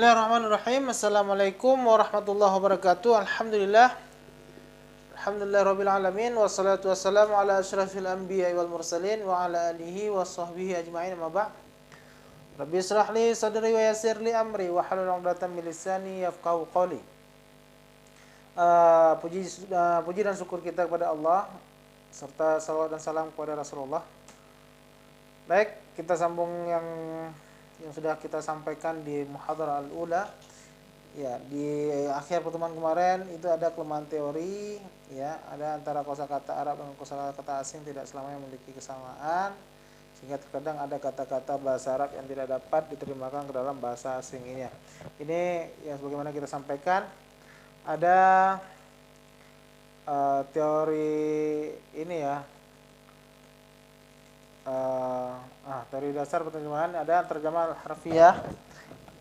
Bismillahirrahmanirrahim. Assalamualaikum warahmatullahi wabarakatuh. Alhamdulillah rabbil alamin wassalatu wassalamu ala asyrafil anbiya'i wal mursalin wa ala alihi wa sahbihi ajma'in amma ba'd. Rabbi israh li sadri wa yassir li amri wa hlul 'uqdatam min lisani yafqahu qawli. Puji dan syukur kita kepada Allah serta salawat dan salam kepada Rasulullah. Baik, kita sambung yang sudah kita sampaikan di muhadharah al-ula. Ya, di akhir pertemuan kemarin itu ada kelemahan teori, ya, ada antara kosakata Arab dan kosakata asing tidak selamanya memiliki kesamaan, sehingga terkadang ada kata-kata bahasa Arab yang tidak dapat diterjemahkan ke dalam bahasa asing ini. Ini yang sebagaimana kita sampaikan, ada teori ini ya. Teori dasar penerjemahan, ada terjemah al-harfiyah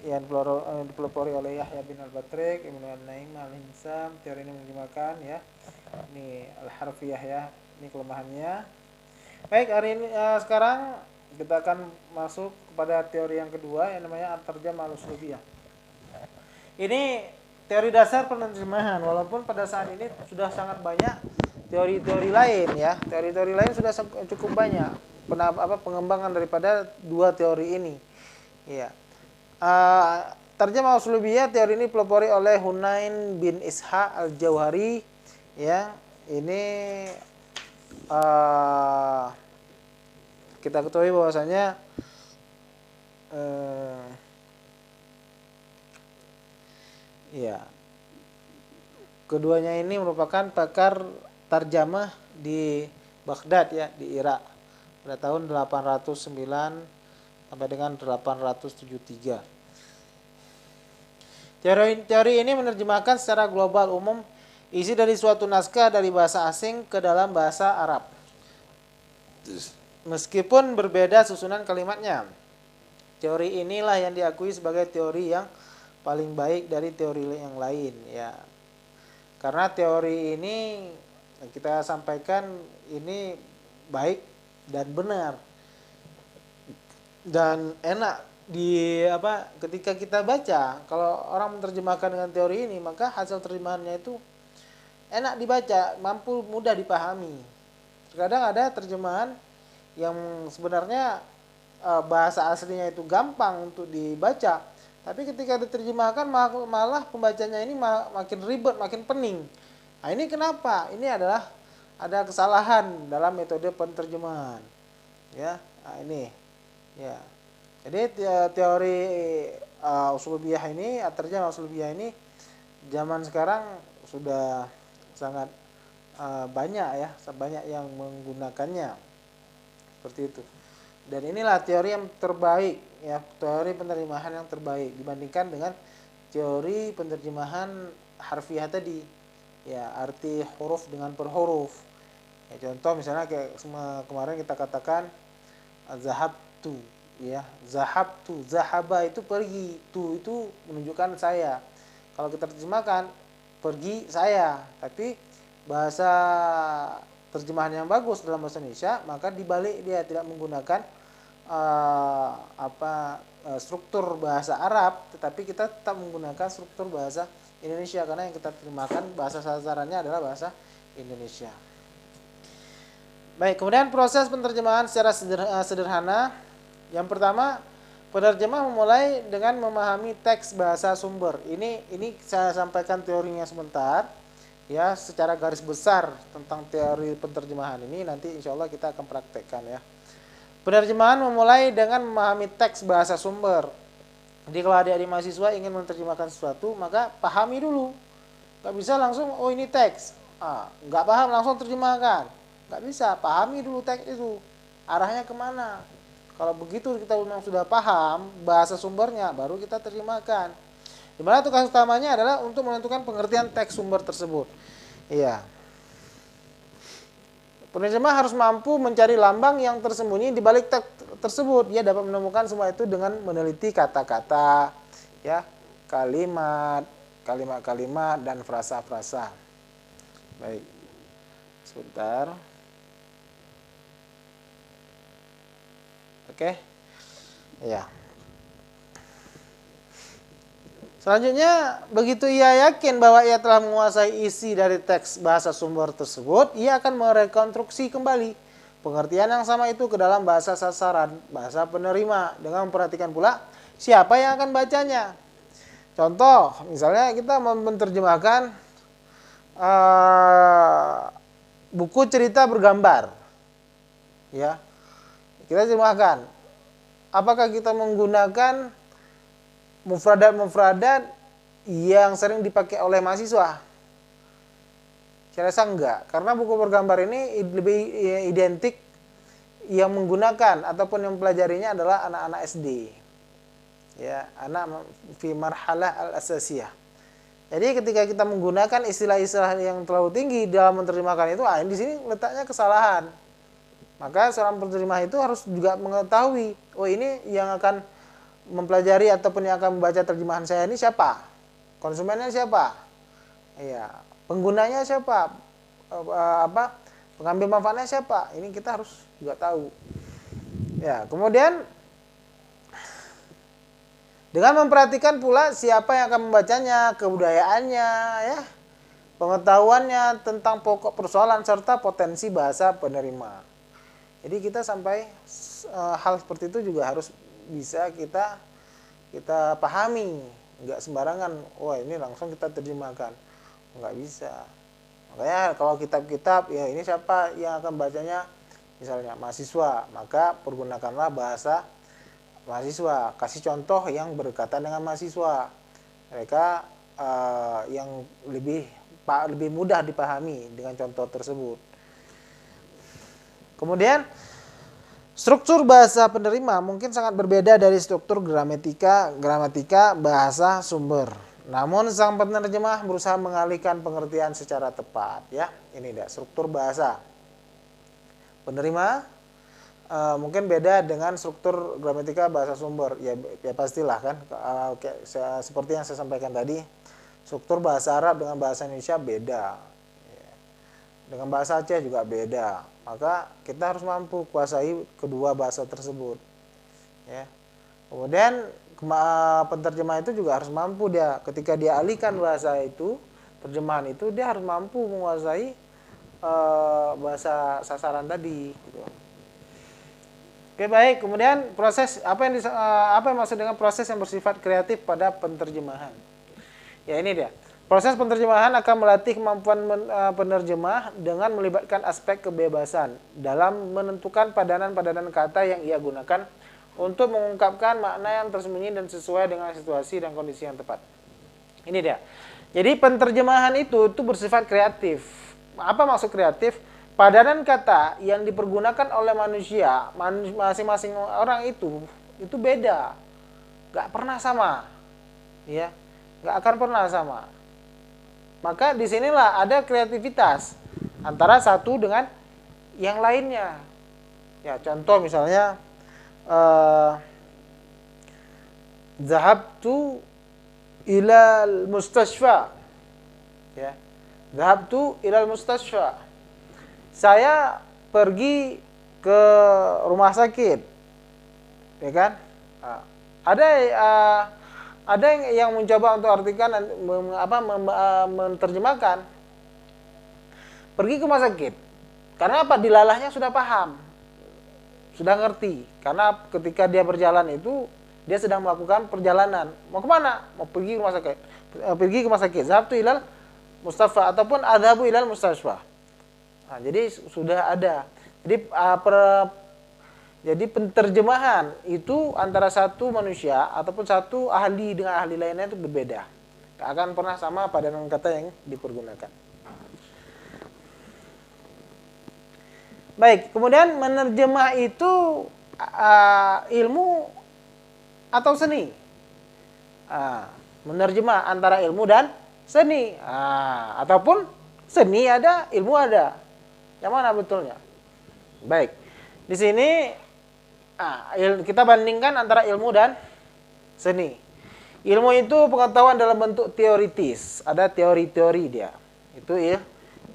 yang dipelopori oleh Yahya bin Al-Batrik, Ibnu An-Naim Al-Hinsam. Teori ini menerjemahkan ya. Ini al-harfiyah ya. Ini kelemahannya. Baik, hari ini sekarang kita akan masuk kepada teori yang kedua yang namanya at-tarjamah al-uslubiyah. Ini teori dasar penerjemahan, walaupun pada saat ini sudah sangat banyak teori-teori lain ya. Teori-teori lain sudah cukup banyak pengembangan daripada dua teori ini. Ya. Tarjamah uslubiyah, teori ini pelopori oleh Hunain bin Ishaq al-Jauhari. Ya, ini kita ketahui bahwasanya ya, keduanya ini merupakan pakar tarjamah di Baghdad ya, di Irak pada tahun 809 sampai dengan 873. Teori ini menerjemahkan secara global umum isi dari suatu naskah dari bahasa asing ke dalam bahasa Arab, meskipun berbeda susunan kalimatnya. Teori inilah yang diakui sebagai teori yang paling baik dari teori yang lain ya. Karena teori ini kita sampaikan ini baik dan benar dan enak ketika kita baca. Kalau orang menerjemahkan dengan teori ini, maka hasil terjemahannya itu enak dibaca, mudah dipahami. Terkadang ada terjemahan yang sebenarnya bahasa aslinya itu gampang untuk dibaca, tapi ketika diterjemahkan malah pembacanya ini makin ribet, makin pening. Nah, ini kenapa? Ini adalah ada kesalahan dalam metode penerjemahan. Ya, nah ini. Ya. Jadi teori uslubiyah ini, terjemah uslubiyah ini zaman sekarang sudah sangat banyak ya, banyak yang menggunakannya. Seperti itu. Dan inilah teori yang terbaik ya, teori penerjemahan yang terbaik dibandingkan dengan teori penerjemahan harfiah tadi. Ya, arti huruf dengan per huruf. Ya, contoh misalnya kayak kemarin kita katakan zahabtu ya, zahabtu, zahaba itu pergi, tu itu menunjukkan saya. Kalau kita terjemahkan pergi saya, tapi bahasa terjemahan yang bagus dalam bahasa Indonesia, maka dibalik dia tidak menggunakan struktur bahasa Arab, tetapi kita tetap menggunakan struktur bahasa Indonesia karena yang kita terjemahkan bahasa sasarannya adalah bahasa Indonesia. Baik, kemudian proses penerjemahan secara sederhana. Yang pertama, penerjemah memulai dengan memahami teks bahasa sumber. Ini saya sampaikan teorinya sebentar ya, secara garis besar tentang teori penerjemahan ini, nanti insya Allah kita akan praktekkan ya. Penerjemahan memulai dengan memahami teks bahasa sumber. Jadi kalau adik-adik mahasiswa ingin menerjemahkan sesuatu, maka pahami dulu. Gak bisa langsung, oh ini teks. Gak paham langsung terjemahkan. Gak bisa, pahami dulu teks itu. Arahnya kemana. Kalau begitu kita memang sudah paham bahasa sumbernya, baru kita terjemahkan. Dimana tugas utamanya adalah untuk menentukan pengertian teks sumber tersebut. Iya. Penerjemah harus mampu mencari lambang yang tersembunyi di balik teks tersebut. Dia dapat menemukan semua itu dengan meneliti kata-kata, ya, kalimat-kalimat dan frasa-frasa. Baik. Sebentar. Oke. Ya. Selanjutnya, begitu ia yakin bahwa ia telah menguasai isi dari teks bahasa sumber tersebut, ia akan merekonstruksi kembali pengertian yang sama itu ke dalam bahasa sasaran, bahasa penerima, dengan memperhatikan pula siapa yang akan bacanya. Contoh, misalnya kita menerjemahkan buku cerita bergambar, ya, kita terjemahkan. Apakah kita menggunakan mufradat-mufradat yang sering dipakai oleh mahasiswa? Saya rasa enggak, karena buku bergambar ini lebih identik yang menggunakan ataupun yang mempelajarinya adalah anak-anak SD. Ya, anak fi marhalah al-asasiyah. Jadi ketika kita menggunakan istilah-istilah yang terlalu tinggi dalam menerjemahkan itu, di sini letaknya kesalahan. Maka seorang penerjemah itu harus juga mengetahui, oh ini yang akan mempelajari ataupun yang akan membaca terjemahan saya ini siapa? Konsumennya siapa? Iya, penggunanya siapa? Pengambil manfaatnya siapa? Ini kita harus juga tahu. Ya, kemudian dengan memperhatikan pula siapa yang akan membacanya, kebudayaannya, ya, pengetahuannya tentang pokok persoalan serta potensi bahasa penerima. Jadi kita sampai hal seperti itu juga harus bisa kita pahami, nggak sembarangan, wah ini langsung kita terjemahkan, nggak bisa. Makanya kalau kitab-kitab, ya ini siapa yang akan bacanya, misalnya mahasiswa, maka pergunakanlah bahasa mahasiswa, kasih contoh yang berkaitan dengan mahasiswa, mereka yang lebih mudah dipahami dengan contoh tersebut. Kemudian struktur bahasa penerima mungkin sangat berbeda dari struktur gramatika bahasa sumber. Namun sang penerjemah berusaha mengalihkan pengertian secara tepat, ya. Ini dia struktur bahasa penerima mungkin beda dengan struktur gramatika bahasa sumber. Ya pastilah kan, seperti yang saya sampaikan tadi, struktur bahasa Arab dengan bahasa Indonesia beda. Dengan bahasa Aceh juga beda. Maka kita harus mampu kuasai kedua bahasa tersebut. Ya. Kemudian penterjemah itu juga harus mampu dia ketika dia alihkan bahasa itu, terjemahan itu dia harus mampu menguasai bahasa sasaran tadi. Gitu. Oke, baik. Kemudian proses apa yang maksud dengan proses yang bersifat kreatif pada penterjemahan? Ya ini dia. Proses penterjemahan akan melatih kemampuan penerjemah dengan melibatkan aspek kebebasan dalam menentukan padanan-padanan kata yang ia gunakan untuk mengungkapkan makna yang tersembunyi dan sesuai dengan situasi dan kondisi yang tepat. Ini dia. Jadi penterjemahan itu bersifat kreatif. Apa maksud kreatif? Padanan kata yang dipergunakan oleh manusia, masing-masing orang itu beda. Gak pernah sama. Ya, gak akan pernah sama. Maka disinilah ada kreativitas antara satu dengan yang lainnya. Ya, contoh misalnya zahabtu ilal mustashfa. Ya. Zahabtu ilal mustashfa. Saya pergi ke rumah sakit. Ya kan? Ada yang mencoba untuk artikan menerjemahkan pergi ke rumah sakit. Karena apa? Dilalahnya sudah paham. Sudah ngerti. Karena ketika dia berjalan itu dia sedang melakukan perjalanan. Mau kemana? Mau pergi ke rumah sakit. Pergi ke rumah sakit. Zahabtu ilal mustafa ataupun adhabu ilal mustashfa. Nah, jadi sudah ada. Jadi penterjemahan itu antara satu manusia ataupun satu ahli dengan ahli lainnya itu berbeda. Tidak akan pernah sama padanan kata yang dipergunakan. Baik, kemudian menerjemah itu ilmu atau seni? Menerjemah antara ilmu dan seni. Ataupun seni ada, ilmu ada. Yang mana betulnya? Baik, di sini kita bandingkan antara ilmu dan seni. Ilmu itu pengetahuan dalam bentuk teoritis. Ada teori-teori dia. Itu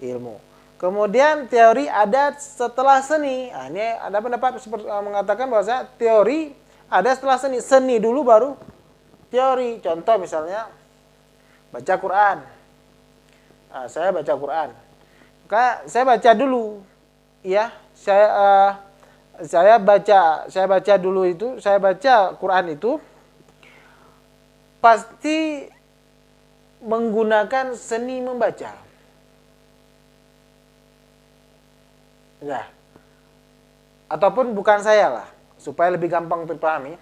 ilmu. Kemudian teori ada setelah seni. Ini ada pendapat mengatakan bahwa teori ada setelah seni. Seni dulu baru teori. Contoh misalnya baca Quran. Nah, saya baca Quran. Maka saya baca dulu, ya. Saya baca dulu itu, saya baca Quran itu pasti menggunakan seni membaca. Ya. Ataupun bukan saya lah, supaya lebih gampang terpahami.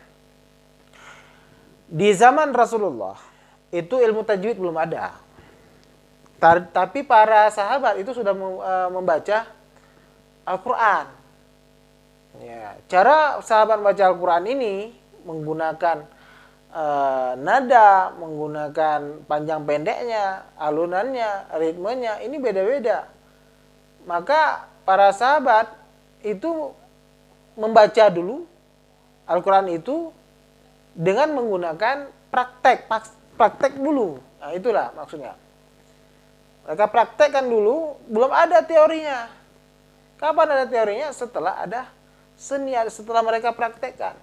Di zaman Rasulullah itu ilmu tajwid belum ada. Tapi para sahabat itu sudah membaca Al-Quran. Ya, cara sahabat baca Al-Quran ini menggunakan nada, menggunakan panjang pendeknya, alunannya, ritmenya, ini beda-beda. Maka para sahabat itu membaca dulu Al-Quran itu dengan menggunakan praktek dulu. Nah, itulah maksudnya. Mereka praktekkan dulu, belum ada teorinya. Kapan ada teorinya? Setelah ada seni, setelah mereka praktekkan.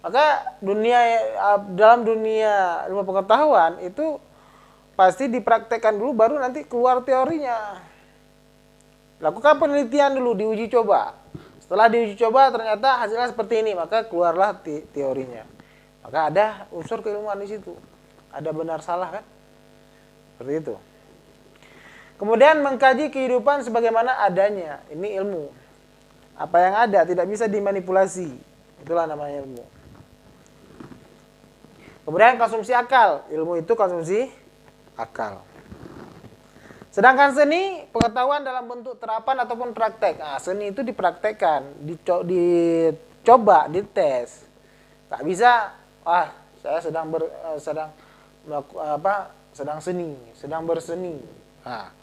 Maka dalam dunia ilmu pengetahuan itu pasti dipraktekkan dulu, baru nanti keluar teorinya. Lakukan penelitian dulu, diuji coba. Setelah diuji coba ternyata hasilnya seperti ini, maka keluarlah teorinya. Maka ada unsur keilmuan di situ. Ada benar salah kan? Seperti itu. Kemudian mengkaji kehidupan sebagaimana adanya. Ini ilmu. Apa yang ada tidak bisa dimanipulasi. Itulah namanya ilmu. Kemudian konsumsi akal. Ilmu itu konsumsi akal. Sedangkan seni, pengetahuan dalam bentuk terapan ataupun praktek. Nah, seni itu dipraktekkan, dicoba, dites. Tak bisa, saya sedang seni, sedang berseni. Nah,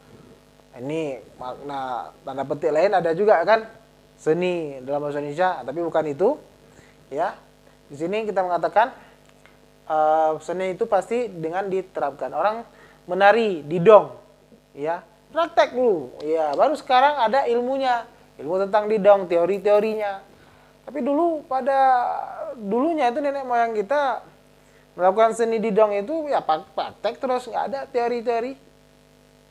ini makna tanda petik lain ada juga kan, seni dalam bahasa Indonesia, tapi bukan itu. Ya, di sini kita mengatakan seni itu pasti dengan diterapkan. Orang menari didong, ya, praktek dulu, ya, baru sekarang ada ilmunya, ilmu tentang didong, teori-teorinya. Tapi dulunya itu nenek moyang kita melakukan seni didong itu ya praktek terus, nggak ada teori-teori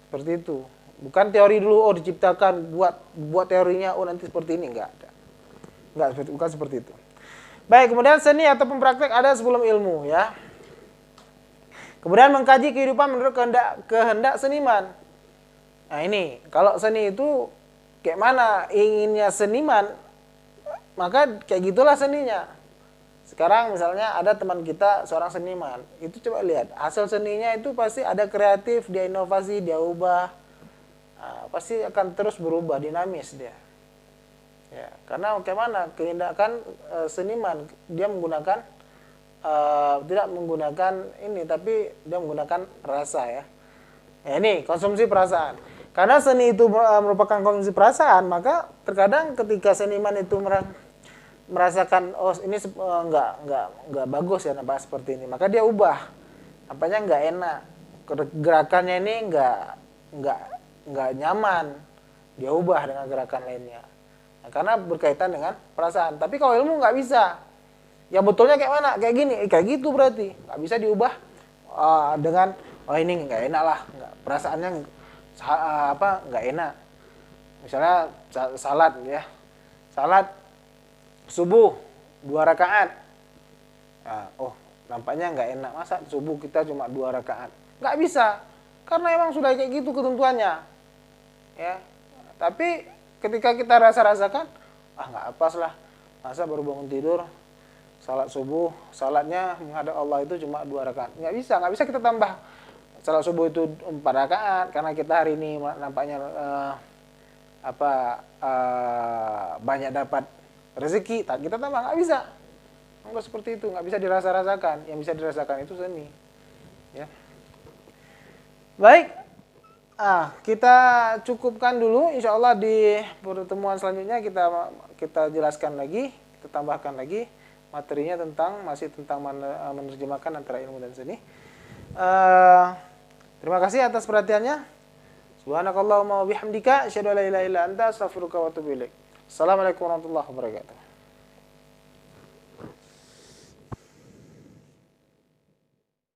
seperti itu. Bukan teori dulu, diciptakan buat teorinya, nanti seperti ini, nggak ada. Bukan seperti itu. Baik, kemudian seni ataupun praktek ada sebelum ilmu, ya. Kemudian mengkaji kehidupan menurut kehendak seniman. Nah ini, kalau seni itu kayak mana inginnya seniman, maka kayak gitulah seninya. Sekarang misalnya ada teman kita seorang seniman, itu coba lihat hasil seninya itu pasti ada kreatif, dia inovasi, dia ubah, pasti akan terus berubah, dinamis dia. Ya, karena bagaimana kehendakan seniman, dia menggunakan tidak menggunakan ini, tapi dia menggunakan rasa, ya. Ya ini konsumsi perasaan. Karena seni itu merupakan konsumsi perasaan, maka terkadang ketika seniman itu merasakan ini nggak bagus ya nampak seperti ini, maka dia ubah, apanya nggak enak, gerakannya ini nggak nyaman, dia ubah dengan gerakan lainnya. Nah, karena berkaitan dengan perasaan. Tapi kalau ilmu nggak bisa, ya betulnya kayak mana, kayak gini, kayak gitu, berarti nggak bisa diubah dengan ini nggak enak lah, perasaannya nggak enak. Misalnya salat, ya, salat subuh 2 rakaat. Nah, nampaknya nggak enak, masa subuh kita cuma 2 rakaat. Nggak bisa, karena emang sudah kayak gitu ketentuannya. Ya, tapi ketika kita rasakan, nggak apa lah, masa baru bangun tidur, salat subuh, salatnya menghadap Allah itu cuma 2 rakaat. Nggak bisa kita tambah salat subuh itu 4 rakaat, karena kita hari ini nampaknya banyak dapat rezeki, tak kita tambah, nggak bisa. Enggak seperti itu, nggak bisa dirasa-rasakan. Yang bisa dirasakan itu seni. Ya. Baik, kita cukupkan dulu. Insya Allah di pertemuan selanjutnya kita jelaskan lagi, kita tambahkan lagi materinya masih tentang menerjemahkan antara ilmu dan seni. Terima kasih atas perhatiannya. Subhanakallahumma wa bihamdika asyhadu an la ilaha illa anta astaghfiruka wa atubu ilaik. Assalamualaikum warahmatullahi wabarakatuh.